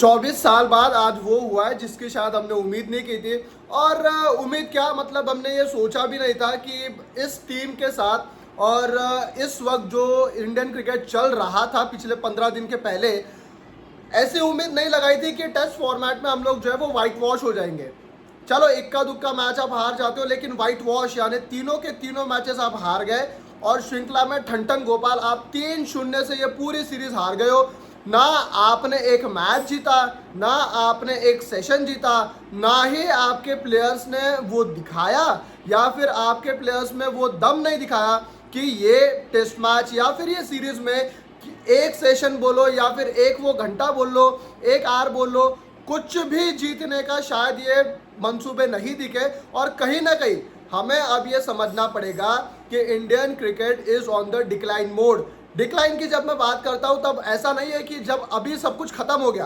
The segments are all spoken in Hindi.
24 साल बाद आज वो हुआ है जिसकी शायद हमने उम्मीद नहीं की थी। और उम्मीद क्या, मतलब हमने ये सोचा भी नहीं था कि इस टीम के साथ और इस वक्त जो इंडियन क्रिकेट चल रहा था पिछले 15 दिन के पहले, ऐसी उम्मीद नहीं लगाई थी कि टेस्ट फॉर्मेट में हम लोग जो है वो वाइट वॉश हो जाएंगे। चलो इक्का दुक्का मैच आप हार जाते हो, लेकिन वाइट वॉश यानी तीनों के तीनों मैचेस आप हार गए और श्रृंखला में ठन गोपाल आप 3-0 से ये पूरी सीरीज हार गए हो। ना आपने एक मैच जीता, ना आपने एक सेशन जीता, ना ही आपके प्लेयर्स ने वो दिखाया या फिर आपके प्लेयर्स में वो दम नहीं दिखाया कि ये टेस्ट मैच या फिर ये सीरीज में एक सेशन बोलो या फिर एक वो घंटा बोल लो, एक आर बोल लो, कुछ भी जीतने का शायद ये मंसूबे नहीं दिखे। और कहीं ना कहीं हमें अब ये समझना पड़ेगा कि Indian cricket is on the decline mode. Decline की जब मैं बात करता हूं तब ऐसा नहीं है कि जब अभी सब कुछ खत्म हो गया,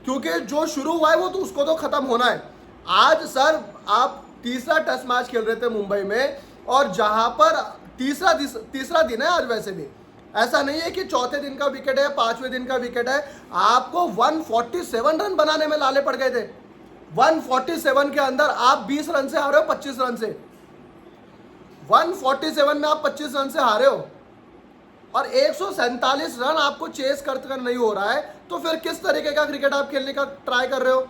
क्योंकि जो शुरू हुआ है वो तो उसको तो खत्म होना है। आज सर आप तीसरा टेस्ट मैच खेल रहे थे मुंबई में, और जहां पर तीसरा दिन है आज, वैसे भी ऐसा नहीं है कि चौथे दिन का विकेट है, पांचवें दिन का विकेट है। आपको 147 रन बनाने में लाले पड़ गए थे। 147 के अंदर आप 20 रन से हारे हो, 25 रन से। 147 में आप 25 रन से हारे हो और 147 रन आपको चेस करते कर नहीं हो रहा है, तो फिर किस तरीके का क्रिकेट आप खेलने का ट्राई कर रहे हो?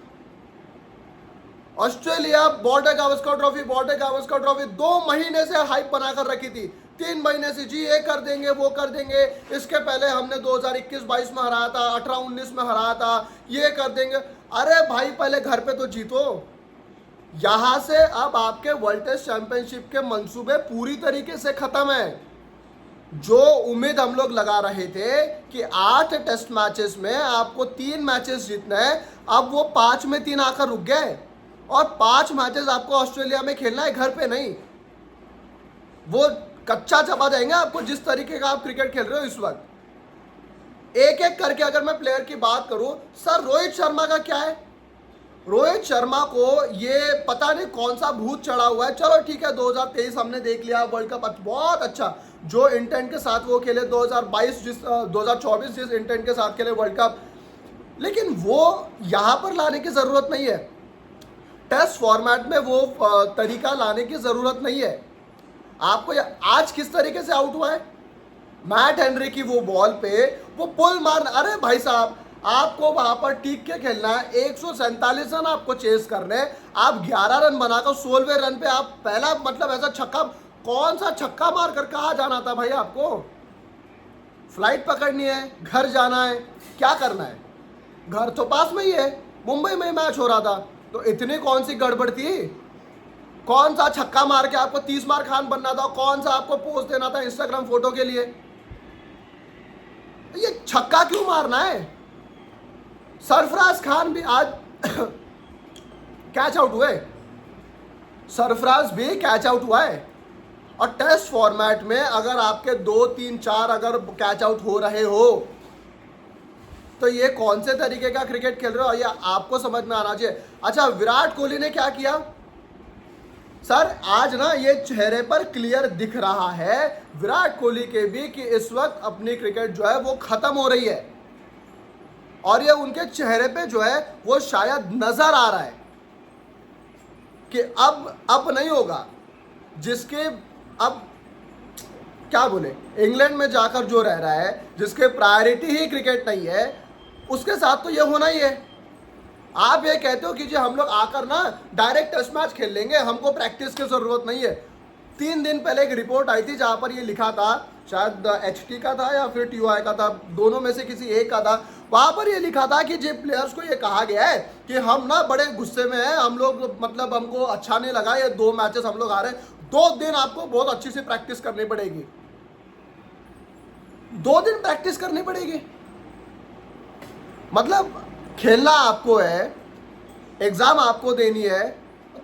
ऑस्ट्रेलिया बॉर्डर गावस्कर ट्रॉफी 2 महीने से हाइप बनाकर रखी थी, 3 महीने से जी ये कर देंगे वो कर देंगे। इसके पहले हमने 2021-22 में हराया था, 18-19 में हराया था, ये कर देंगे। अरे भाई पहले घर पे तो जीतो। यहां से अब आपके वर्ल्ड टेस्ट चैंपियनशिप के मंसूबे पूरी तरीके से खत्म है। जो उम्मीद हम लोग लगा रहे थे कि 8 टेस्ट मैचेस में आपको 3 मैचेस जीतना है, अब वो 5 में 3 आकर रुक गए। और 5 मैचेस आपको ऑस्ट्रेलिया में खेलना है, घर पे नहीं। वो कच्चा चबा जाएंगे आपको जिस तरीके का आप क्रिकेट खेल रहे हो इस वक्त। एक एक करके अगर मैं प्लेयर की बात करूं, सर रोहित शर्मा का क्या है? रोहित शर्मा को ये पता नहीं कौन सा भूत चढ़ा हुआ है। चलो ठीक है, 2023 हमने देख लिया वर्ल्ड कप, बहुत अच्छा जो इंटेंट के साथ वो खेले, 2024 जिस इंटेंट के साथ खेले वर्ल्ड कप, लेकिन वो यहां पर लाने की जरूरत नहीं है। टेस्ट फॉर्मेट में वो तरीका लाने की जरूरत नहीं है आपको। आज किस तरीके से आउट हुआ है? मैट हेनरी की वो बॉल पे वो पुल मारना। अरे भाई साहब, आपको वहां पर टीक के खेलना है, 147 रन आपको चेस करने, आप 11 रन बनाकर 16वें रन पे आप पहला, मतलब ऐसा छक्का, कौन सा छक्का मारकर कहाँ जाना था भाई आपको? फ्लाइट पकड़नी है, घर जाना है, क्या करना है? घर तो पास में ही है, मुंबई में मैच हो रहा था, तो इतनी कौन सी गड़बड़ थी? कौन सा छक्का मार के आपको 30 मार खान बनना था? कौन सा आपको पोस्ट देना था इंस्टाग्राम फोटो के लिए? ये छक्का क्यों मारना है? सरफराज खान भी आज कैच आउट हुए, सरफराज भी कैच आउट हुआ है। और टेस्ट फॉर्मेट में अगर आपके 2, 3, 4 अगर कैच आउट हो रहे हो, तो ये कौन से तरीके का क्रिकेट खेल रहे हो, ये आपको समझ में आना चाहिए। अच्छा, विराट कोहली ने क्या किया सर? आज ना ये चेहरे पर क्लियर दिख रहा है विराट कोहली के भी कि इस वक्त अपनी क्रिकेट जो है वो खत्म हो रही है, और ये उनके चेहरे पे जो है वो शायद नजर आ रहा है कि अब नहीं होगा। जिसके अब क्या बोले, इंग्लैंड में जाकर जो रह रहा है, जिसके प्रायोरिटी ही क्रिकेट नहीं है, उसके साथ तो ये होना ही है। आप ये कहते हो कि जी हम लोग आकर ना डायरेक्ट टेस्ट मैच खेल लेंगे, हमको प्रैक्टिस की जरूरत नहीं है। 3 दिन पहले एक रिपोर्ट आई थी जहां पर ये लिखा था, शायद HT का था या फिर TUI का था, दोनों में से किसी एक का था। वहां पर ये लिखा था कि जी प्लेयर्स को ये कहा गया है कि हम ना बड़े गुस्से में हैं, हम लोग, मतलब हमको अच्छा नहीं लगा ये 2 मैचेस हम लोग हारे, 2 दिन आपको बहुत अच्छी से प्रैक्टिस करनी पड़ेगी। 2 दिन प्रैक्टिस करनी पड़ेगी, मतलब खेलना आपको है, एग्जाम आपको देनी है,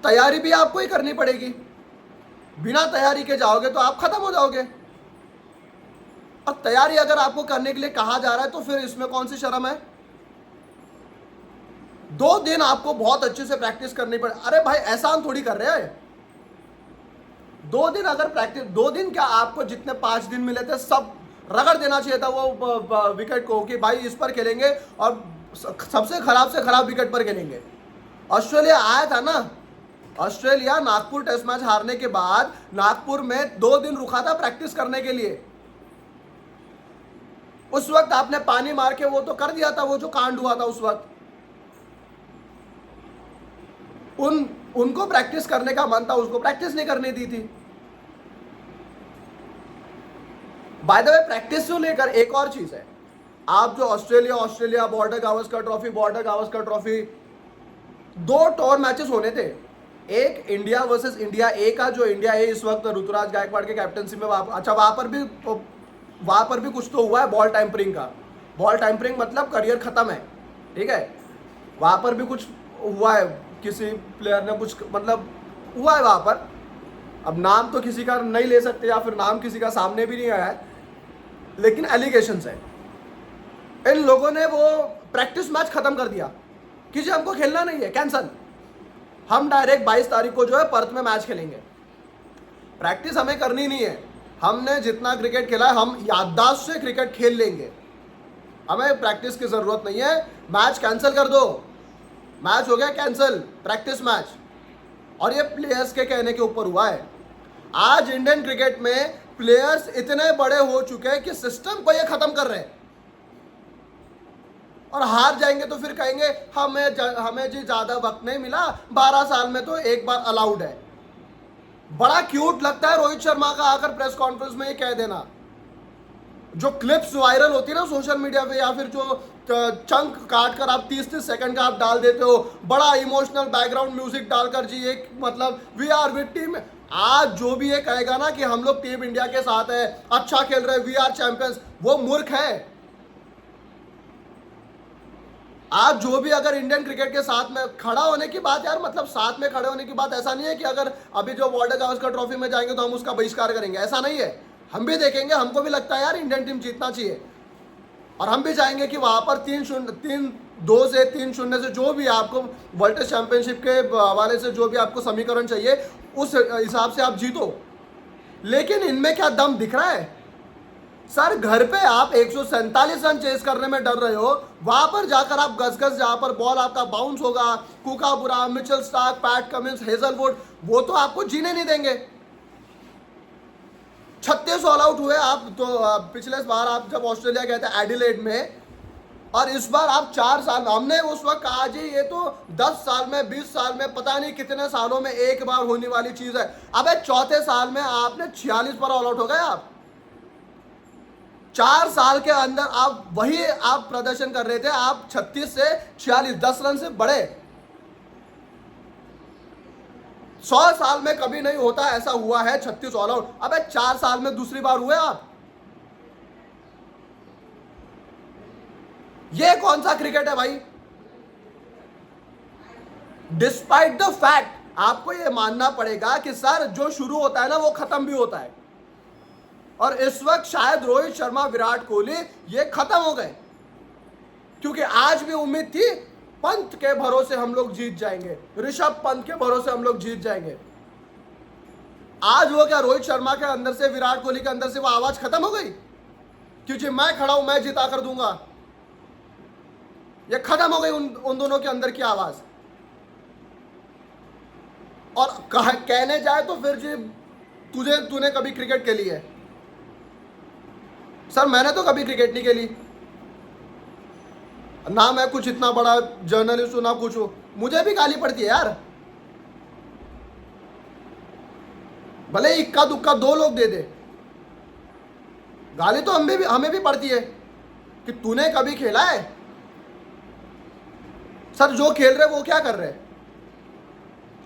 तैयारी भी आपको ही करनी पड़ेगी। बिना तैयारी के जाओगे तो आप खत्म हो जाओगे। और तैयारी अगर आपको करने के लिए कहा जा रहा है तो फिर इसमें कौन सी शर्म है? 2 दिन आपको बहुत अच्छे से प्रैक्टिस करनी पड़े। अरे भाई एहसान थोड़ी कर रहे हैं। 2 दिन अगर प्रैक्टिस, 2 दिन क्या, आपको जितने 5 दिन मिले थे सब रगड़ देना चाहिए था वो विकेट को कि भाई इस पर खेलेंगे और सबसे खराब से खराब विकेट पर खेलेंगे। ऑस्ट्रेलिया आया था ना, ऑस्ट्रेलिया नागपुर टेस्ट मैच हारने के बाद नागपुर में 2 दिन रुका था प्रैक्टिस करने के लिए। उस वक्त आपने पानी मार के वो तो कर दिया था, वो जो कांड हुआ था उस वक्त। उनको प्रैक्टिस करने का मन था, उसको प्रैक्टिस नहीं करने दी थी। बाय द वे, प्रैक्टिस को लेकर एक और चीज है, आप जो Australia border Gavaskar trophy 2 tour matches होने थे। एक इंडिया वर्सेस इंडिया ए का, जो इंडिया ए इस वक्त ऋतुराज गायकवाड़ के कैप्टनसी में अच्छा वहां पर भी कुछ तो हुआ है बॉल टैंपरिंग का। बॉल टैंपरिंग मतलब करियर खत्म है, ठीक है। वहां पर भी कुछ हुआ है, किसी प्लेयर ने कुछ मतलब हुआ है वहां पर। अब नाम तो किसी का नहीं ले सकते या फिर नाम किसी का सामने भी नहीं आया है, लेकिन एलिगेशंस है। इन लोगों ने वो प्रैक्टिस मैच खत्म कर दिया कि जी हमको खेलना नहीं है, कैंसल। हम डायरेक्ट 22 तारीख को जो है पर्थ में मैच खेलेंगे। प्रैक्टिस हमें करनी नहीं है, हमने जितना क्रिकेट खेला है हम याददाश्त से क्रिकेट खेल लेंगे, हमें प्रैक्टिस की जरूरत नहीं है। मैच कैंसिल कर दो, मैच हो गया कैंसिल, प्रैक्टिस मैच। और ये प्लेयर्स के कहने के ऊपर हुआ है। आज इंडियन क्रिकेट में प्लेयर्स इतने बड़े हो चुके हैं कि सिस्टम को ये खत्म कर रहे हैं, और हार जाएंगे तो फिर कहेंगे हमें जी ज्यादा वक्त नहीं मिला, 12 साल में तो एक बार अलाउड है। बड़ा क्यूट लगता है रोहित शर्मा का आकर प्रेस कॉन्फ्रेंस में ये कह देना। जो क्लिप्स वायरल होती है ना सोशल मीडिया पे, या फिर जो चंक काट कर आप 30-30 सेकंड का आप डाल देते हो, बड़ा इमोशनल बैकग्राउंड म्यूजिक डालकर, जी एक मतलब वी आर विद टीम। आज जो भी ये कहेगा ना कि हम लोग टीम इंडिया के साथ है, अच्छा खेल रहे, वी आर चैंपियंस, वो मूर्ख है। आज जो भी अगर इंडियन क्रिकेट के साथ में खड़ा होने की बात, यार मतलब साथ में खड़े होने की बात, ऐसा नहीं है कि अगर अभी जो बॉर्डर गावस्कर ट्रॉफी में जाएंगे तो हम उसका बहिष्कार करेंगे, ऐसा नहीं है। हम भी देखेंगे, हमको भी लगता है यार इंडियन टीम जीतना चाहिए, और हम भी चाहेंगे कि वहां पर 2 से 3-0 से जो भी आपको वर्ल्ड टेस्ट चैंपियनशिप के हवाले से जो भी आपको समीकरण चाहिए उस हिसाब से आप जीतो। लेकिन इनमें क्या दम दिख रहा है? सर घर पे आप 147 रन चेस करने में डर रहे हो, वहां पर जाकर आप गस जहां पर बॉल आपका बाउंस होगा, Kookaburra, Mitchell Starc, PAT Cummins, Hazlewood, वो तो आपको जीने नहीं देंगे। 36 ऑल आउट हुए आप तो पिछले बार आप जब ऑस्ट्रेलिया गए थे एडिलेड में, और इस बार आप 4 साल, हमने उस वक्त कहा जी ये तो 10 साल में 20 साल में पता नहीं कितने सालों में एक बार होने वाली चीज है। अबे चौथे साल में आपने 46 पर ऑल आउट हो गए। आप 4 साल के अंदर आप वही आप प्रदर्शन कर रहे थे, आप 36 से 46, 10 रन से बढ़े। 100 साल में कभी नहीं होता ऐसा हुआ है 36 ऑल आउट। अबे 4 साल में दूसरी बार हुए आप। ये कौन सा क्रिकेट है भाई? डिस्पाइट द फैक्ट आपको ये मानना पड़ेगा कि सर जो शुरू होता है ना वो खत्म भी होता है, और इस वक्त शायद रोहित शर्मा, विराट कोहली ये खत्म हो गए, क्योंकि आज भी उम्मीद थी पंत के भरोसे हम लोग जीत जाएंगे, ऋषभ पंत के भरोसे हम लोग जीत जाएंगे। आज वो क्या रोहित शर्मा के अंदर से, विराट कोहली के अंदर से वो आवाज खत्म हो गई, क्योंकि मैं खड़ा हूं, मैं जिता कर दूंगा। ये खत्म हो गई उन दोनों के अंदर की आवाज। और कहने जाए तो फिर जी तूने कभी क्रिकेट खेली है? सर मैंने तो कभी क्रिकेट नहीं खेली, ना मैं कुछ इतना बड़ा जर्नलिस्ट हूं ना कुछ हूं, मुझे भी गाली पड़ती है यार। भले इक्का दुक्का 2 लोग दे दे, गाली तो हमें भी पड़ती है कि तूने कभी खेला है। सर जो खेल रहे वो क्या कर रहे हैं?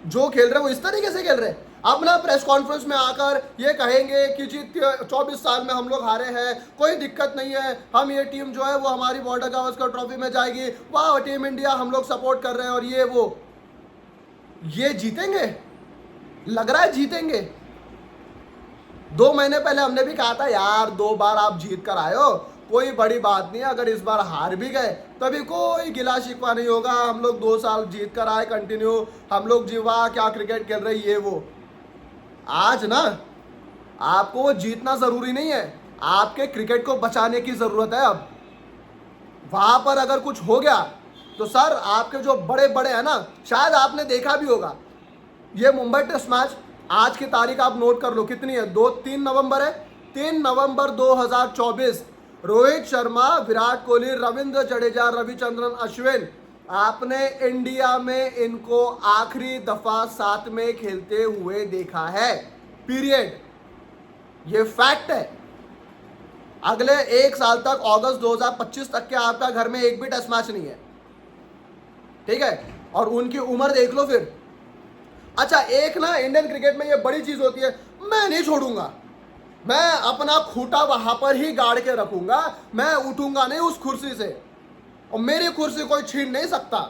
जो खेल रहे वो इस तरीके से खेल रहे हैं। अब ना प्रेस कॉन्फ्रेंस में आकर ये कहेंगे कि जी 24 साल में हम लोग हारे हैं, कोई दिक्कत नहीं है, हम ये टीम जो है वो हमारी बॉर्डर गावस्कर ट्रॉफी में जाएगी, वाह टीम इंडिया हम लोग सपोर्ट कर रहे हैं, और ये वो, ये जीतेंगे? लग रहा है जीतेंगे। 2 महीने पहले हमने भी कहा था यार 2 बार आप जीत कर आए हो, कोई बड़ी बात नहीं है, अगर इस बार हार भी गए तभी कोई गिला शिकवा नहीं होगा, हम लोग 2 साल जीत कर आए कंटिन्यू, हम लोग जीवा क्या क्रिकेट खेल रहे ये वो। आज ना आपको वो जीतना जरूरी नहीं है, आपके क्रिकेट को बचाने की जरूरत है। अब वहां पर अगर कुछ हो गया तो सर आपके जो बड़े बड़े हैं ना, शायद आपने देखा भी होगा, ये मुंबई टेस्ट मैच आज की तारीख आप नोट कर लो कितनी है, 3 नवंबर है, 3 नवंबर 2024। रोहित शर्मा, विराट कोहली, रविंद्र जडेजा, रविचंद्रन अश्विन, आपने इंडिया में इनको आखिरी दफा साथ में खेलते हुए देखा है, पीरियड। ये फैक्ट है। अगले 1 साल तक, अगस्त 2025 तक के आपका घर में एक भी टेस्ट मैच नहीं है, ठीक है। और उनकी उम्र देख लो फिर। अच्छा, एक ना इंडियन क्रिकेट में ये बड़ी चीज होती है, मैं नहीं छोड़ूंगा, मैं अपना खूंटा वहां पर ही गाड़ के रखूंगा, मैं उठूंगा नहीं उस कुर्सी से, और मेरी कुर्सी कोई छीन नहीं सकता,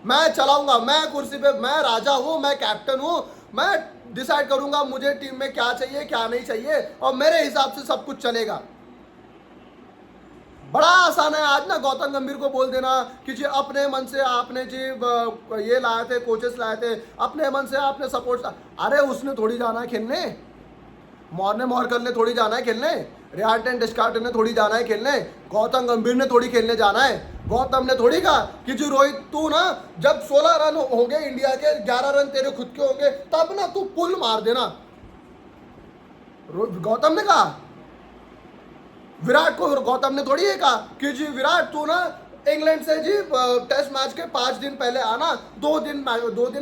मैं चलाऊंगा, मैं कुर्सी पे, मैं राजा हूं, मैं कैप्टन हूं, मैं डिसाइड करूंगा मुझे टीम में क्या चाहिए क्या नहीं चाहिए, और मेरे हिसाब से सब कुछ चलेगा। बड़ा आसान है आज ना गौतम गंभीर को बोल देना कि जी अपने मन से आपने जी ये लाए थे, कोचेस लाए थे, अपने मन से आपने सपोर्ट। अरे उसने थोड़ी जाना है खेलने, मॉर्ने मॉर्कल ने थोड़ी जाना है खेलने, रियार्टन डिस्कार्टन ने थोड़ी जाना है खेलने, गौतम गंभीर ने थोड़ी खेलने जाना है। गौतम ने थोड़ी कहा कि जी रोहित तू ना जब 16 रन होंगे इंडिया के, 11 रन तेरे खुद के होंगे, तब ना तू पुल मार देना, गौतम ने कहा। विराट को गौतम ने थोड़ी ये कहा कि जी विराट तू ना इंग्लैंड से जी टेस्ट मैच के 5 दिन पहले आना, 2 दिन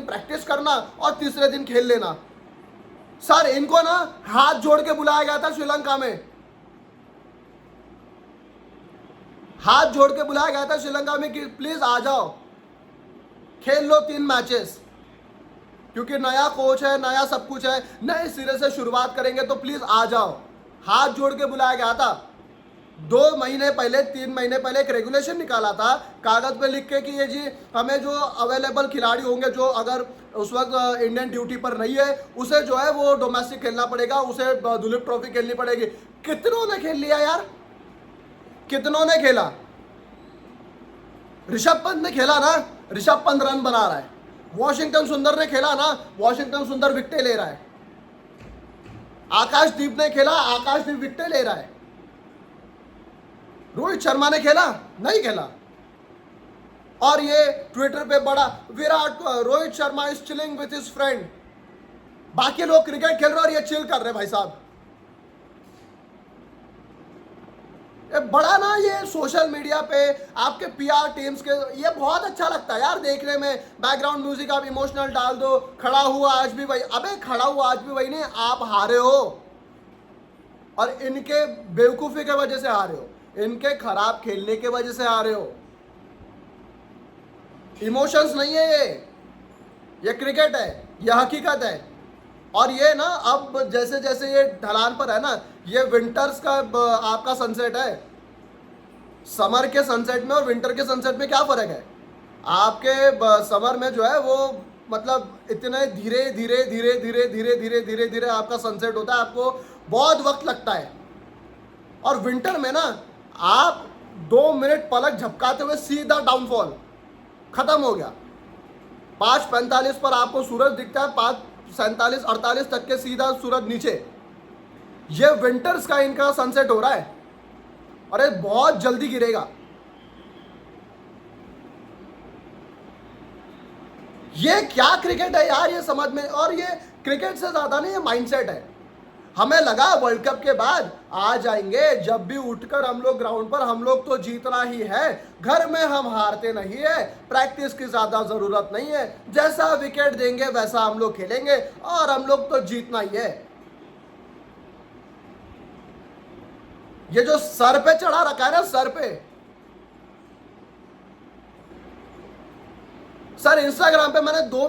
प्रैक्टिस करना और तीसरे दिन खेल लेना। सर इनको ना हाथ जोड़ के बुलाया गया था श्रीलंका में, हाथ जोड़ के बुलाया गया था श्रीलंका में कि प्लीज आ जाओ, खेल लो 3 मैचेस, क्योंकि नया कोच है, नया सब कुछ है, नए सिरे से शुरुआत करेंगे तो प्लीज आ जाओ। हाथ जोड़ के बुलाया गया था। 2 महीने पहले, 3 महीने पहले एक रेगुलेशन निकाला था कागज पे लिख के कि ये जी हमें जो अवेलेबल खिलाड़ी होंगे, जो अगर उस वक्त इंडियन ड्यूटी पर नहीं है, उसे जो है वो डोमेस्टिक खेलना पड़ेगा, उसे दुलीप ट्रॉफी खेलनी पड़ेगी। कितनों ने खेल लिया यार, कितनों ने खेला? ऋषभ पंत ने खेला ना, ऋषभ पंत रन बना रहा है। वॉशिंगटन सुंदर ने खेला ना, वॉशिंगटन सुंदर विकेटें ले रहा है। आकाशदीप ने खेला, आकाशदीप विकेटें ले रहा है। रोहित शर्मा ने खेला, नहीं खेला। और ये ट्विटर पे बड़ा Virat, Rohit Sharma is chilling with his friend. बाकी लोग क्रिकेट खेल रहे और ये चिल कर रहे भाई साहब। ये बड़ा ना ये सोशल मीडिया पे आपके पीआर टीम्स के, ये बहुत अच्छा लगता है यार देखने में। बैकग्राउंड म्यूजिक आप इमोशनल डाल दो, खड़ा हुआ आज भी वही। अबे खड़ा हुआ आज भी वही नहीं, आप हारे हो और इनके बेवकूफी के वजह से हारे हो, इनके खराब खेलने के वजह से आ रहे हो। इमोशंस नहीं है ये क्रिकेट है, ये हकीकत है। और ये ना अब जैसे जैसे ये ढलान पर है ना, ये विंटर्स का आपका सनसेट है। समर के सनसेट में और विंटर के सनसेट में क्या फर्क है? आपके समर में जो है वो मतलब इतने धीरे धीरे धीरे धीरे धीरे धीरे धीरे धीरे आपका सनसेट होता है, आपको बहुत वक्त लगता है। और विंटर में ना आप 2 मिनट पलक झपकाते हुए सीधा डाउनफॉल, खत्म हो गया। 5:45 पर आपको सूरज दिखता है, 5:47-48 तक के सीधा सूरज नीचे। ये विंटर्स का इनका सनसेट हो रहा है, अरे बहुत जल्दी गिरेगा। ये क्या क्रिकेट है यार, ये समझ में। और ये क्रिकेट से ज्यादा नहीं, ये माइंडसेट है। हमें लगा वर्ल्ड कप के बाद आ जाएंगे, जब भी उठकर हम लोग ग्राउंड पर, हम लोग तो जीतना ही है, घर में हम हारते नहीं है, प्रैक्टिस की ज्यादा जरूरत नहीं है, जैसा विकेट देंगे वैसा हम लोग खेलेंगे और हम लोग तो जीतना ही है। ये जो सर पे चढ़ा रखा है ना, सर पे, सर इंस्टाग्राम पे मैंने 2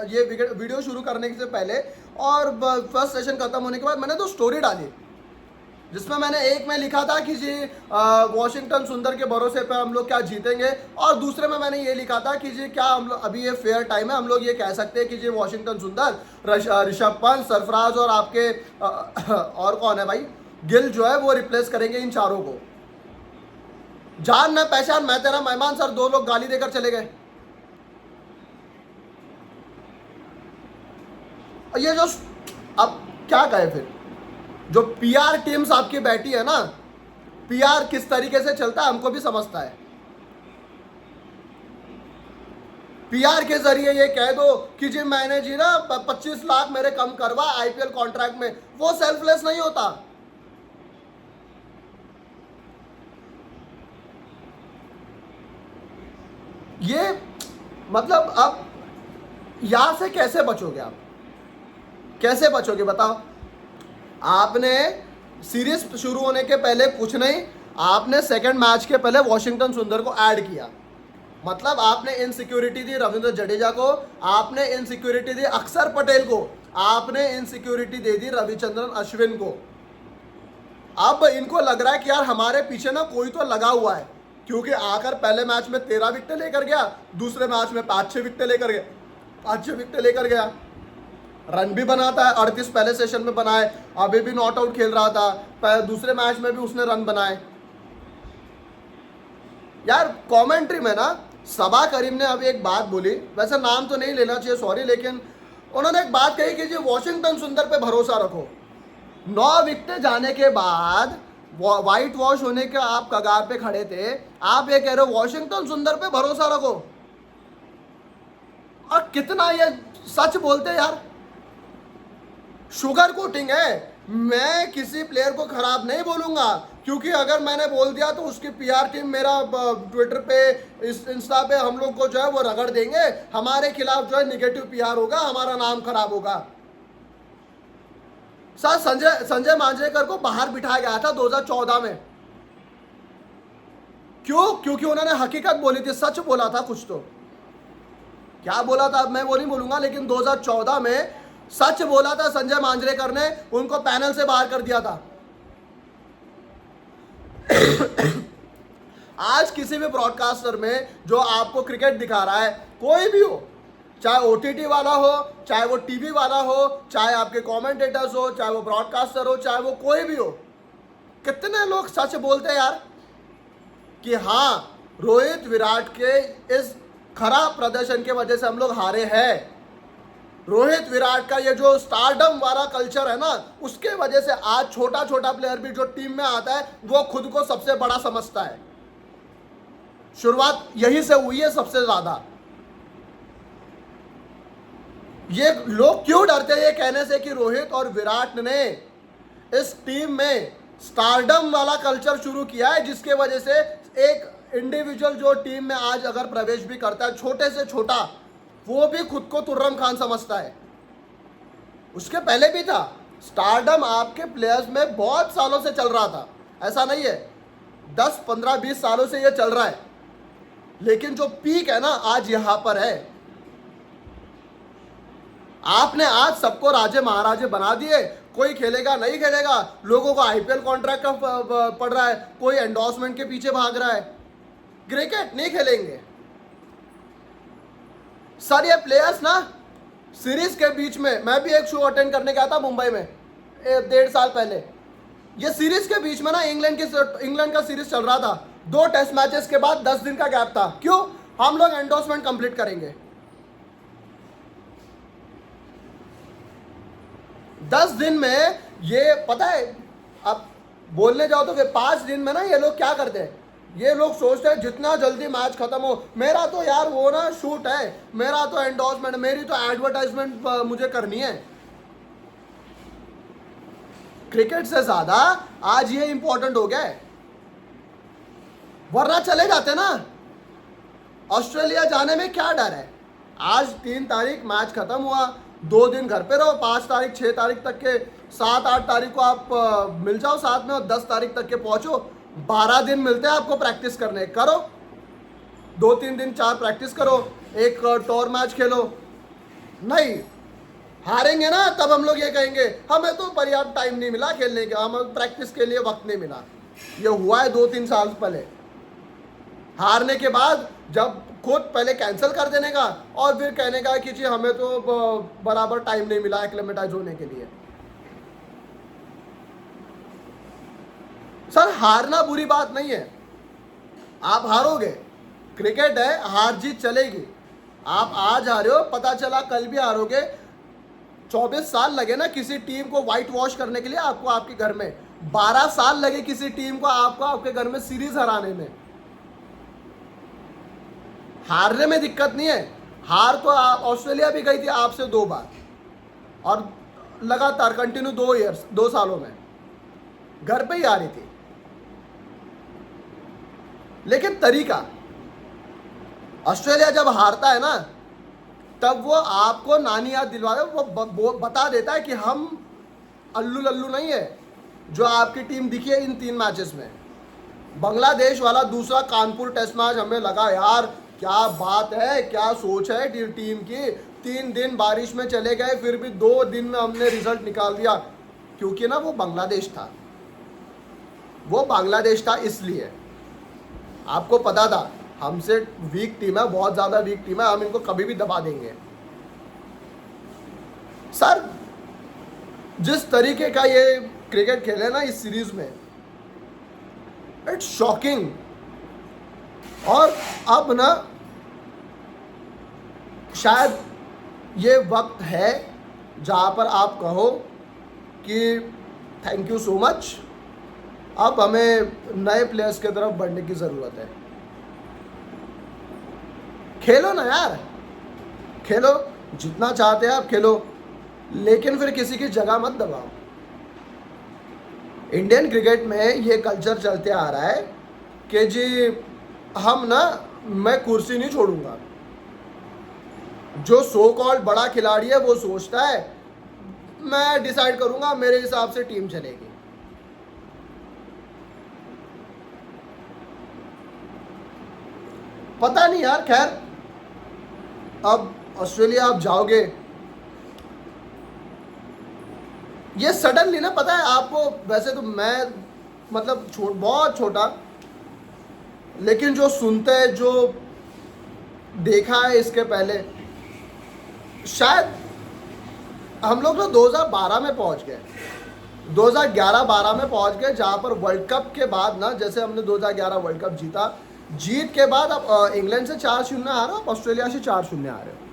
ये वीडियो शुरू करने से पहले और फर्स्ट सेशन खत्म होने के बाद मैंने 2 स्टोरी डाली, जिसमें मैंने एक में लिखा था कि जी वॉशिंगटन सुंदर के भरोसे पे हम लोग क्या जीतेंगे, और दूसरे में मैंने ये लिखा था कि जी क्या हम लोग अभी ये फेयर टाइम है, हम लोग ये कह सकते हैं कि जी वॉशिंगटन सुंदर, ऋषभ पंत, सरफराज और आपके और कौन है भाई, गिल जो है वो रिप्लेस करेंगे इन चारों को। जान न पहचान मैं तेरा मेहमान, सर 2 लोग गाली देकर चले गए। ये जो अब क्या कहे फिर, जो पीआर टीम्स आपकी बैठी है ना, पीआर किस तरीके से चलता है हमको भी समझता है। पीआर के जरिए ये कह दो कि जी मैंने जी ना 25 लाख मेरे कम करवा आईपीएल कॉन्ट्रैक्ट में, वो सेल्फलेस नहीं होता। ये मतलब अब यहां से कैसे बचोगे आप, कैसे बचोगे बताओ। आपने सीरीज शुरू होने के पहले कुछ नहीं, आपने सेकंड मैच के पहले वॉशिंगटन सुंदर को ऐड किया, मतलब आपने इनसिक्योरिटी दी रविंद्र जडेजा को, आपने इनसिक्योरिटी दी अक्षर पटेल को, आपने इनसिक्योरिटी दे दी रविचंद्रन अश्विन को। अब इनको लग रहा है कि यार हमारे पीछे ना कोई तो लगा हुआ है, क्योंकि आकर पहले मैच में 13 विकेटें लेकर गया, दूसरे मैच में 5-6 विकेटें लेकर गया, 5-6 विकेटें लेकर गया, रन भी बनाता है, 38 पहले सेशन में बनाए, अभी भी नॉट आउट खेल रहा था, दूसरे मैच में भी उसने रन बनाए। यार कमेंट्री में ना सबा करीम ने अभी एक बात बोली, वैसे नाम तो नहीं लेना चाहिए सॉरी, लेकिन उन्होंने एक बात कही कि जी वॉशिंगटन सुंदर पे भरोसा रखो। 9 विकेटें जाने के बाद व्हाइट वॉश होने के आप कगार पे खड़े थे, आप ये कह रहे हो वॉशिंगटन सुंदर पे भरोसा रखो। और कितना ये सच बोलते यार, शुगर कोटिंग है। मैं किसी प्लेयर को खराब नहीं बोलूंगा, क्योंकि अगर मैंने बोल दिया तो उसकी पीआर टीम मेरा ट्विटर पे इंस्टा पे हम लोग को जो है वो रगड़ देंगे, हमारे खिलाफ जो है निगेटिव पीआर होगा, हमारा नाम खराब होगा। सर संजय मांजरेकर को बाहर बिठाया गया था 2014 में, क्यों? क्योंकि उन्होंने हकीकत बोली थी, सच बोला था कुछ तो, क्या बोला था अब मैं वो नहीं बोलूंगा, लेकिन 2014 में सच बोला था संजय मांजरेकर ने, उनको पैनल से बाहर कर दिया था। आज किसी भी ब्रॉडकास्टर में जो आपको क्रिकेट दिखा रहा है, कोई भी हो, चाहे ओटीटी वाला हो, चाहे वो टीवी वाला हो, चाहे आपके कमेंटेटर्स हो, चाहे वो ब्रॉडकास्टर हो, चाहे वो कोई भी हो, कितने लोग सच बोलते हैं यार कि हाँ रोहित विराट के इस खराब प्रदर्शन के वजह से हम लोग हारे हैं। रोहित विराट का ये जो स्टारडम वाला कल्चर है ना, उसके वजह से आज छोटा छोटा प्लेयर भी जो टीम में आता है वो खुद को सबसे बड़ा समझता है। शुरुआत यहीं से हुई है सबसे ज्यादा। ये लोग क्यों डरते हैं ये कहने से कि रोहित और विराट ने इस टीम में स्टारडम वाला कल्चर शुरू किया है, जिसके वजह से एक इंडिविजुअल जो टीम में आज अगर प्रवेश भी करता है, छोटे से छोटा, वो भी खुद को तुर्रम खान समझता है। उसके पहले भी था स्टारडम, आपके प्लेयर्स में बहुत सालों से चल रहा था, ऐसा नहीं है 10, 15, 20 सालों से ये चल रहा है, लेकिन जो पीक है ना आज यहां पर है। आपने आज सबको राजे महाराजे बना दिए, कोई खेलेगा नहीं खेलेगा, लोगों को आईपीएल कॉन्ट्रैक्ट का पड़ रहा है, कोई एंडोर्समेंट के पीछे भाग रहा है, क्रिकेट नहीं खेलेंगे। सर ये प्लेयर्स ना सीरीज के बीच में, मैं भी एक शो अटेंड करने गया था मुंबई में 1.5 साल पहले, ये सीरीज के बीच में ना इंग्लैंड का सीरीज चल रहा था, 2 टेस्ट मैचेस के बाद 10 दिन का गैप था। क्यों? हम लोग एंडोर्समेंट कंप्लीट करेंगे। 10 दिन में ये पता है, अब बोलने जाओ तो फिर 5 दिन में ना ये लोग क्या करते हैं, ये लोग सोचते हैं जितना जल्दी मैच खत्म हो, मेरा तो यार वो ना शूट है, मेरा तो एंडोर्समेंट, मेरी तो एडवर्टाइजमेंट मुझे करनी है। क्रिकेट से ज्यादा आज ये इंपॉर्टेंट हो गया है, वरना चले जाते ना। ऑस्ट्रेलिया जाने में क्या डर है? आज 3 तारीख मैच खत्म हुआ, 2 दिन घर पे रहो, 5 तारीख 6 तारीख तक के, 7, 8 तारीख को आप मिल जाओ साथ में और 10 तारीख तक के पहुंचो। 12 दिन मिलते हैं आपको प्रैक्टिस करने, करो 2-3 दिन 4 प्रैक्टिस करो, एक टूर मैच खेलो। नहीं हारेंगे ना तब हम लोग ये कहेंगे हमें तो पर्याप्त टाइम नहीं मिला खेलने का, हमें प्रैक्टिस के लिए वक्त नहीं मिला। ये हुआ है 2-3 साल पहले। हारने के बाद जब खुद पहले कैंसिल कर देने का और फिर कहने का कि जी हमें तो बराबर टाइम नहीं मिला एक्लेमेटाइज होने के लिए। सर हारना बुरी बात नहीं है, आप हारोगे, क्रिकेट है, हार जीत चलेगी। आप आज हारे हो, पता चला कल भी हारोगे। 24 साल लगे ना किसी टीम को व्हाइट वॉश करने के लिए आपको आपके घर में, 12 साल लगे किसी टीम को आपको आपके घर में सीरीज हराने में। हारने में दिक्कत नहीं है, हार तो ऑस्ट्रेलिया भी गई थी आपसे 2 बार और लगातार कंटिन्यू 2 सालों में घर पे ही आ रही थी। लेकिन तरीका, ऑस्ट्रेलिया जब हारता है ना तब वो आपको नानी याद दिलवाता है, वो बता देता है कि हम अल्लू लल्लू नहीं है जो आपकी टीम दिखी है इन 3 मैचेस में। बांग्लादेश वाला दूसरा कानपुर टेस्ट मैच हमें लगा यार क्या बात है, क्या सोच है टीम की। 3 दिन बारिश में चले गए फिर भी 2 दिन में हमने रिजल्ट निकाल दिया, क्योंकि ना वो बांग्लादेश था, वो बांग्लादेश था। इसलिए आपको पता था हमसे वीक टीम है, बहुत ज़्यादा वीक टीम है, हम इनको कभी भी दबा देंगे। सर जिस तरीके का ये क्रिकेट खेले ना इस सीरीज में, इट्स शॉकिंग। और अब ना शायद ये वक्त है जहाँ पर आप कहो कि थैंक यू सो मच, अब हमें नए प्लेयर्स की तरफ बढ़ने की ज़रूरत है। खेलो ना यार, खेलो, जितना चाहते हैं आप खेलो, लेकिन फिर किसी की जगह मत दबाओ। इंडियन क्रिकेट में ये कल्चर चलते आ रहा है कि जी हम ना, मैं कुर्सी नहीं छोड़ूंगा। जो सो कॉल्ड बड़ा खिलाड़ी है वो सोचता है मैं डिसाइड करूंगा, मेरे हिसाब से टीम चलेगी। पता नहीं यार, खैर अब ऑस्ट्रेलिया आप जाओगे, ये सडनली ना, पता है आपको, वैसे तो मैं मतलब बहुत छोटा, लेकिन जो सुनते हैं, जो देखा है इसके पहले, शायद हम लोग ना 2012 में पहुंच गए, 2011-12 में पहुंच गए, जहाँ पर वर्ल्ड कप के बाद ना, जैसे हमने 2011 वर्ल्ड कप जीता, जीत के बाद अब इंग्लैंड से 4-0 आ रहे हो, ऑस्ट्रेलिया से 4-0 आ रहे हो।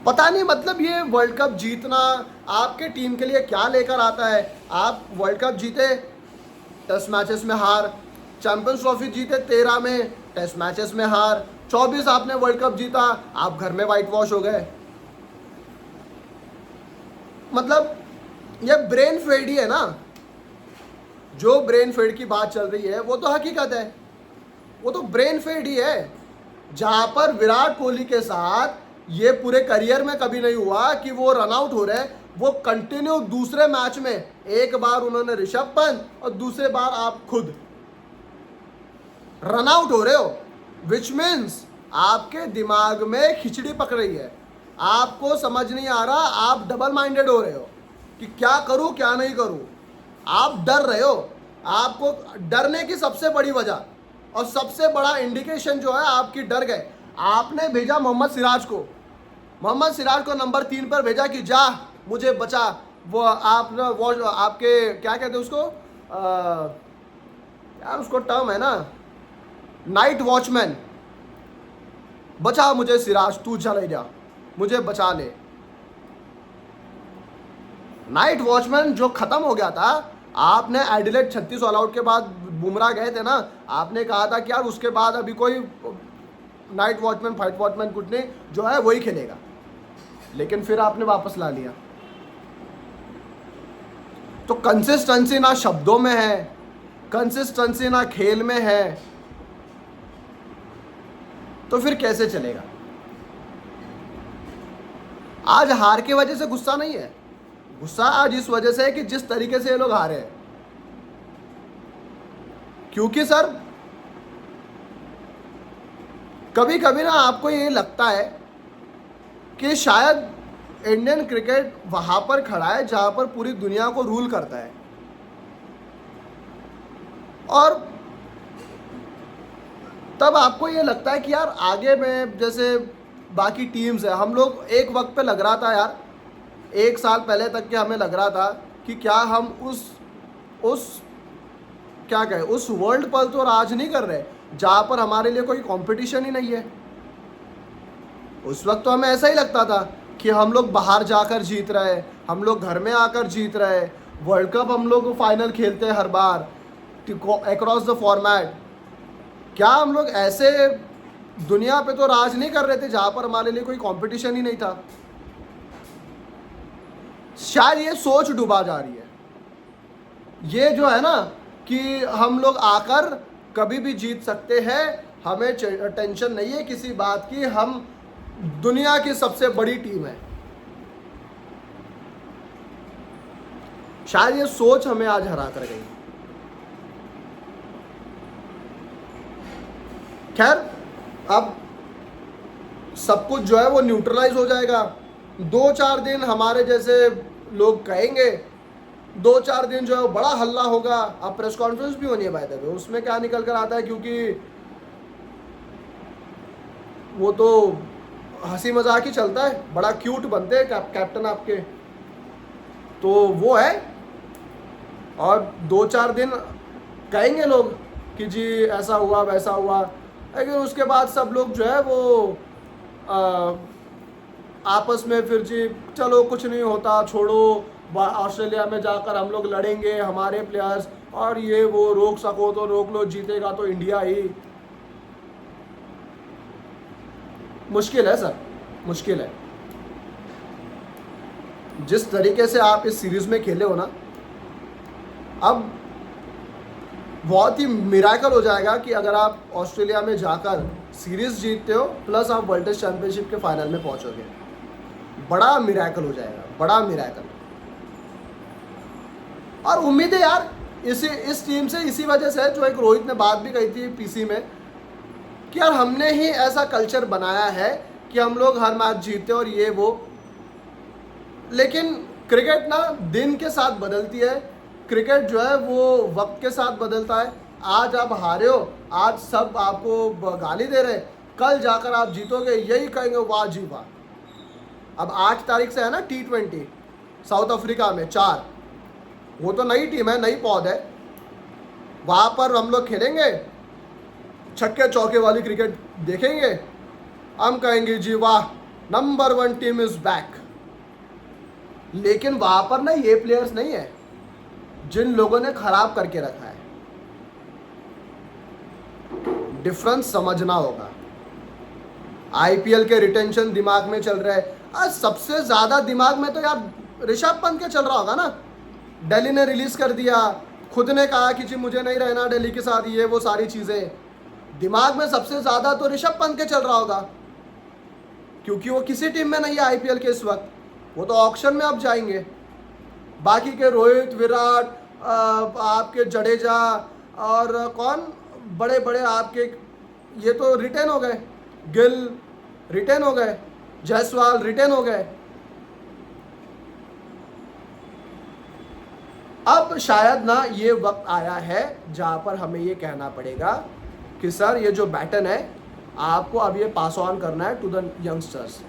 पता नहीं मतलब ये वर्ल्ड कप जीतना आपके टीम के लिए क्या लेकर आता है। आप वर्ल्ड कप जीते, टेस्ट मैचेस में हार, चैंपियंस ट्रॉफी जीते 13 में, टेस्ट मैचेस में हार, 24 आपने वर्ल्ड कप जीता, आप घर में वाइट वॉश हो गए। मतलब ये ब्रेन फेड ही है ना, जो ब्रेन फेड की बात चल रही है वो तो हकीकत है, वो तो ब्रेन फेड ही है। जहां पर विराट कोहली के साथ ये पूरे करियर में कभी नहीं हुआ कि वो रन आउट हो रहे, वो कंटिन्यू दूसरे मैच में, एक बार उन्होंने ऋषभ पंत और दूसरे बार आप खुद रन आउट हो रहे हो, विच मीन्स आपके दिमाग में खिचड़ी पक रही है, आपको समझ नहीं आ रहा, आप डबल माइंडेड हो रहे हो कि क्या करूं क्या नहीं करूं, आप डर रहे हो। आपको डरने की सबसे बड़ी वजह और सबसे बड़ा इंडिकेशन जो है आपकी डर गए, आपने भेजा मोहम्मद सिराज को, मोहम्मद सिराज को नंबर 3 पर भेजा कि जा मुझे बचा। वो आप वो आपके क्या कहते हैं उसको, यार उसको टर्म है ना, नाइट वॉचमैन, बचा मुझे सिराज, तू चले जा, मुझे बचा ले। नाइट वॉचमैन जो खत्म हो गया था, आपने एडिलेड 36 ऑल आउट के बाद बुमराह गए थे ना, आपने कहा था कि यार उसके बाद अभी कोई नाइट वॉचमैन फाइट वॉचमैन कुछ नहीं, जो है वही खेलेगा, लेकिन फिर आपने वापस ला लिया। तो कंसिस्टेंसी ना शब्दों में है, कंसिस्टेंसी ना खेल में है, तो फिर कैसे चलेगा। आज हार की वजह से गुस्सा नहीं है, गुस्सा आज इस वजह से है कि जिस तरीके से ये लोग हारे हैं। क्योंकि सर कभी कभी ना आपको ये लगता है कि शायद इंडियन क्रिकेट वहां पर खड़ा है जहां पर पूरी दुनिया को रूल करता है, और तब आपको ये लगता है कि यार आगे में जैसे बाकी टीम्स है, हम लोग एक वक्त पे लग रहा था यार, 1 साल पहले तक के हमें लग रहा था कि क्या हम उस क्या कहें, उस वर्ल्ड पर तो राज नहीं कर रहे जहाँ पर हमारे लिए कोई कंपटीशन ही नहीं है। उस वक्त तो हमें ऐसा ही लगता था कि हम लोग बाहर जाकर जीत रहे, हम लोग घर में आकर जीत रहे, वर्ल्ड कप हम लोग फाइनल खेलते हैं हर बार अक्रॉस द फॉर्मेट। क्या हम लोग ऐसे दुनिया पे तो राज नहीं कर रहे थे जहां पर हमारे लिए कोई कंपटीशन ही नहीं था? शायद ये सोच डूबा जा रही है। ये जो है ना कि हम लोग आकर कभी भी जीत सकते हैं, हमें टेंशन नहीं है किसी बात की, हम दुनिया की सबसे बड़ी टीम है। शायद ये सोच हमें आज हरा कर गई। खैर, अब सब कुछ जो है वो न्यूट्रलाइज हो जाएगा। 2-4 दिन हमारे जैसे लोग कहेंगे, 2-4 दिन जो है वो बड़ा हल्ला होगा। अब प्रेस कॉन्फ्रेंस भी होनी है बाय द वे, उसमें क्या निकल कर आता है, क्योंकि वो तो हंसी मजाक ही चलता है, बड़ा क्यूट बनते हैं कैप्टन आपके, तो वो है। और 2-4 दिन कहेंगे लोग कि जी ऐसा हुआ वैसा हुआ, लेकिन उसके बाद सब लोग जो है वो आपस में फिर जी चलो कुछ नहीं होता, छोड़ो, ऑस्ट्रेलिया में जाकर हम लोग लड़ेंगे, हमारे प्लेयर्स, और ये वो रोक सको तो रोक लो, जीतेगा तो इंडिया ही। मुश्किल है सर, मुश्किल है। जिस तरीके से आप इस सीरीज में खेले हो ना, अब बहुत ही मिराकल हो जाएगा कि अगर आप ऑस्ट्रेलिया में जाकर सीरीज जीतते हो प्लस आप वर्ल्ड टेस्ट चैंपियनशिप के फाइनल में पहुंचोगे। बड़ा मिराकल हो जाएगा, बड़ा मिराकल। और उम्मीद है यार इस टीम से, इसी वजह से जो एक रोहित ने बात भी कही थी पीसी में कि यार हमने ही ऐसा कल्चर बनाया है कि हम लोग हर मैच जीतते और ये वो। लेकिन क्रिकेट ना दिन के साथ बदलती है, क्रिकेट जो है वो वक्त के साथ बदलता है। आज आप हारे हो, आज सब आपको गाली दे रहे, कल जाकर आप जीतोगे, यही कहेंगे वाह जी वाह। अब 8 तारीख से है ना T20 साउथ अफ्रीका में 4, वो तो नई टीम है, नई पौध है, वहाँ पर हम लोग खेलेंगे, छक्के चौके वाली क्रिकेट देखेंगे, हम कहेंगे जी वाह नंबर 1 टीम इज बैक। लेकिन वहाँ पर ना ये प्लेयर्स नहीं है जिन लोगों ने खराब करके रखा है। डिफरेंस समझना होगा। आईपीएल के रिटेंशन दिमाग में चल रहा है, आज सबसे ज्यादा दिमाग में तो यार ऋषभ पंत के चल रहा होगा ना। दिल्ली ने रिलीज कर दिया, खुद ने कहा कि जी मुझे नहीं रहना दिल्ली के साथ, ये वो सारी चीजें दिमाग में सबसे ज्यादा तो ऋषभ पंत के चल रहा होगा, क्योंकि वो किसी टीम में नहीं है आईपीएल के इस वक्त, वो तो ऑक्शन में अब जाएंगे। बाकी के रोहित, विराट, आपके जडेजा और कौन बड़े बड़े आपके, ये तो रिटेन हो गए, गिल रिटेन हो गए, जायसवाल रिटेन हो गए। अब शायद ना ये वक्त आया है जहां पर हमें ये कहना पड़ेगा कि सर ये जो बैटन है आपको अब ये पास ऑन करना है टू द यंगस्टर्स।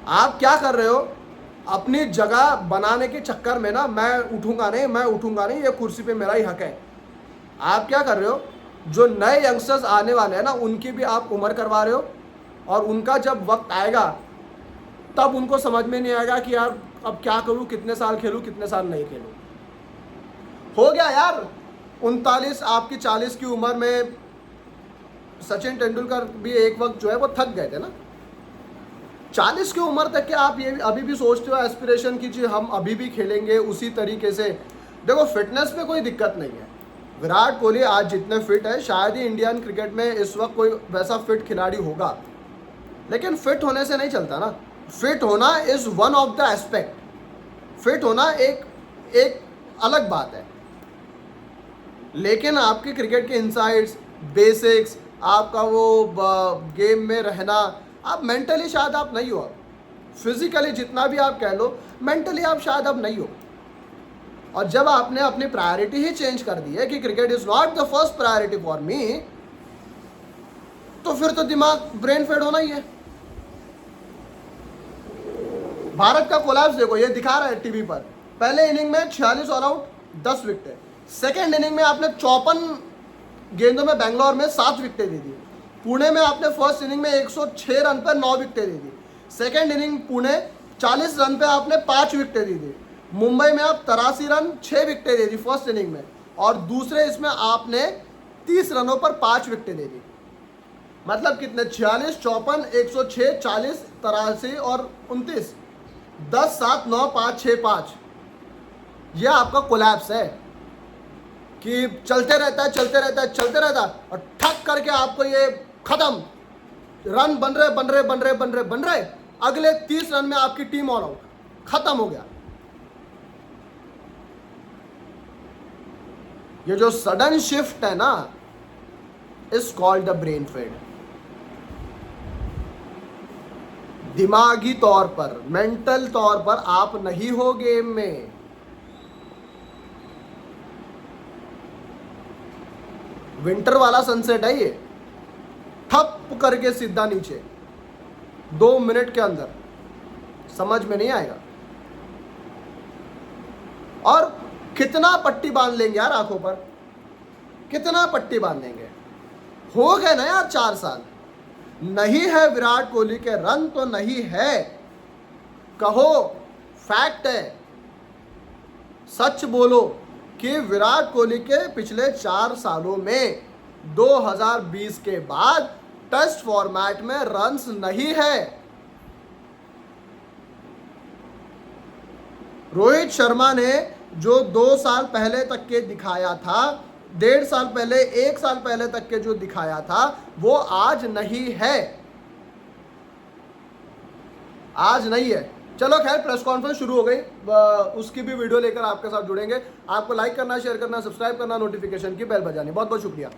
आप क्या कर रहे हो, अपनी जगह बनाने के चक्कर में ना मैं उठूंगा नहीं, ये कुर्सी पे मेरा ही हक है। आप क्या कर रहे हो, जो नए यंगस्टर्स आने वाले हैं ना उनकी भी आप उम्र करवा रहे हो, और उनका जब वक्त आएगा तब उनको समझ में नहीं आएगा कि यार अब क्या करूं, कितने साल खेलूं, कितने साल नहीं खेलूं। हो गया यार 39, आपकी 40 की उम्र में सचिन तेंदुलकर भी एक वक्त जो है वो थक गए थे ना। 40 की उम्र तक के आप ये अभी भी सोचते हो एस्पिरेशन की जी हम अभी भी खेलेंगे उसी तरीके से। देखो फिटनेस में कोई दिक्कत नहीं है, विराट कोहली आज जितने फिट है शायद ही इंडियन क्रिकेट में इस वक्त कोई वैसा फिट खिलाड़ी होगा, लेकिन फिट होने से नहीं चलता ना। फिट होना is one of the aspect, fit होना एक अलग बात है, लेकिन आपके क्रिकेट के इनसाइट्स, बेसिक्स, आपका वो गेम में रहना, आप मेंटली शायद आप नहीं हो, फिजिकली जितना भी आप कह लो, मेंटली आप शायद अब नहीं हो। और जब आपने अपनी प्रायोरिटी ही चेंज कर दी है कि cricket is not the first priority for me, तो फिर तो दिमाग ब्रेन फेड होना ही है। भारत का कोलैप्स देखो, ये दिखा रहा है टीवी पर, पहले इनिंग में 46 all out 10 wicket, second inning में आपने 54 गेंदों में बेंगलोर में 7 विकेटें दे दी, पुणे में आपने फर्स्ट इनिंग में 106 रन पर 9 विकेटें दे दी, सेकेंड इनिंग पुणे 40 रन पे आपने 5 विकेटें दी थी, मुंबई में आप 83 रन 6 विकेटें दे दी फर्स्ट इनिंग में, और दूसरे इसमें आपने 30 रनों पर 5 विकेटें दे दी। मतलब कितने, 46, 54, 106, 40, 83 और 29, 10, 7, 9, 5, 6, 5। यह आपका कोलैप्स है कि चलते रहता है चलते रहता है चलते रहता है, और ठक करके आपको ये खत्म, रन बन रहे बन रहे बन रहे बन रहे बन रहे, अगले 30 रन में आपकी टीम ऑल आउट, खत्म हो गया। ये जो सडन शिफ्ट है ना, is called the brain fade. दिमागी तौर पर, मेंटल तौर पर आप नहीं हो गेम में। विंटर वाला सनसेट है ये, ठप करके सीधा नीचे 2 मिनट के अंदर, समझ में नहीं आएगा। और कितना पट्टी बांध लेंगे यार आंखों पर, कितना पट्टी बांधेंगे। हो गए ना यार 4 साल, नहीं है विराट कोहली के रन तो नहीं है, कहो फैक्ट है, सच बोलो कि विराट कोहली के पिछले 4 सालों में 2020 के बाद टेस्ट फॉर्मेट में रन्स नहीं है। रोहित शर्मा ने जो 2 साल पहले तक के दिखाया था, 1.5 साल पहले, 1 साल पहले तक के जो दिखाया था, वो आज नहीं है, आज नहीं है। चलो खैर, प्रेस कॉन्फ्रेंस शुरू हो गई, उसकी भी वीडियो लेकर आपके साथ जुड़ेंगे। आपको लाइक करना, शेयर करना, सब्सक्राइब करना, नोटिफिकेशन की बेल बजानी। बहुत बहुत शुक्रिया।